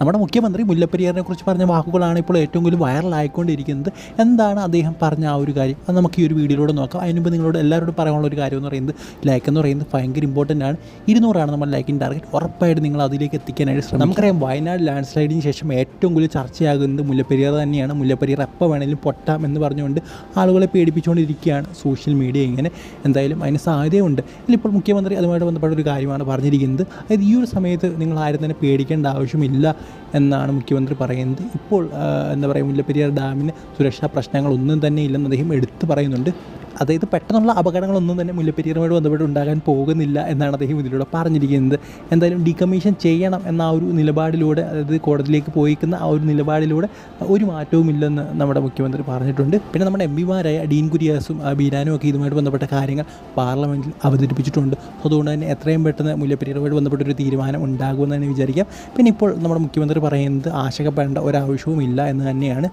നമ്മുടെ മുഖ്യമന്ത്രി മുല്ലപ്പെരിയാറിനെ കുറിച്ച് പറഞ്ഞ വാക്കുകളാണ് ഇപ്പോൾ ഏറ്റവും കൂടുതൽ വൈറലായിക്കൊണ്ടിരിക്കുന്നത്. എന്താണ് അദ്ദേഹം പറഞ്ഞ ആ ഒരു കാര്യം, അത് നമുക്ക് ഈ ഒരു വീഡിയോയിലൂടെ നോക്കാം. അതിന് മുമ്പ് നിങ്ങളോട് എല്ലാവരോടും പറയാനുള്ള ഒരു കാര്യം എന്ന് പറയുന്നത്, ലൈക്ക് എന്ന് പറയുന്നത് ഭയങ്കര ഇമ്പോർട്ടൻ്റ് ആണ്. 200 നമ്മൾ ലൈക്കിൻ ടാർഗറ്റ്. ഉറപ്പായിട്ട് നിങ്ങൾ അതിലേക്ക് എത്തിക്കാനായിട്ട് ശ്രമിക്കും. നമുക്കറിയാം, വയനാട് ലാൻഡ് സ്ലൈഡിന് ശേഷം ഏറ്റവും കൂടുതൽ ചർച്ചയാകുന്നത് മുല്ലപ്പെരിയാർ തന്നെയാണ്. മുല്ലപ്പെരിയാർ എപ്പോൾ വേണമെങ്കിലും പൊട്ടാം എന്ന് പറഞ്ഞുകൊണ്ട് ആളുകളെ പേടിപ്പിച്ചുകൊണ്ടിരിക്കുകയാണ് സോഷ്യൽ മീഡിയ. ഇങ്ങനെ എന്തായാലും അതിന് സാധ്യതയുണ്ട്. ഇതിലിപ്പോൾ മുഖ്യമന്ത്രി അതുമായിട്ട് ബന്ധപ്പെട്ട ഒരു കാര്യമാണ് പറഞ്ഞിരിക്കുന്നത്. അതായത് ഈ ഒരു സമയത്ത് നിങ്ങൾ ആരും തന്നെ പേടിക്കേണ്ട ആവശ്യമില്ല എന്നാണ് മുഖ്യമന്ത്രി പറയുന്നത്. ഇപ്പോൾ എന്താ പറയുക, മുല്ലപ്പെരിയാർ ഡാമിന് സുരക്ഷാ പ്രശ്നങ്ങളൊന്നും തന്നെ ഇല്ലെന്ന് അദ്ദേഹം എടുത്തു പറയുന്നുണ്ട്. അതായത് പെട്ടെന്നുള്ള അപകടങ്ങളൊന്നും തന്നെ മുല്ലപ്പെരിയാറുമായിട്ട് ബന്ധപ്പെട്ട് ഉണ്ടാകാൻ പോകുന്നില്ല എന്നാണ് അദ്ദേഹം ഇതിലൂടെ പറഞ്ഞിരിക്കുന്നത്. എന്തായാലും ഡീകമ്മീഷൻ ചെയ്യണം എന്ന ആ ഒരു നിലപാടിലൂടെ, അതായത് കോടതിയിലേക്ക് പോയിക്കുന്ന ആ ഒരു നിലപാടിലൂടെ ഒരു മാറ്റവുമില്ലെന്ന് നമ്മുടെ മുഖ്യമന്ത്രി പറഞ്ഞിട്ടുണ്ട്. പിന്നെ നമ്മുടെ എംപിമാരായ ഡീൻ കുര്യാസും ബീരാനും ഒക്കെ ഇതുമായിട്ട് ബന്ധപ്പെട്ട കാര്യങ്ങൾ പാർലമെൻറ്റിൽ അവതരിപ്പിച്ചിട്ടുണ്ട്. അതുകൊണ്ട് തന്നെ എത്രയും പെട്ടെന്ന് മുല്ലപ്പെരിയാറുമായിട്ട് ബന്ധപ്പെട്ടൊരു തീരുമാനം ഉണ്ടാകുമെന്ന് തന്നെ വിചാരിക്കാം. പിന്നെ ഇപ്പോൾ നമ്മുടെ മുഖ്യമന്ത്രി പറയുന്നത് ആശങ്കപ്പെടേണ്ട ഒരാവശ്യവുമില്ല എന്ന് തന്നെയാണ്.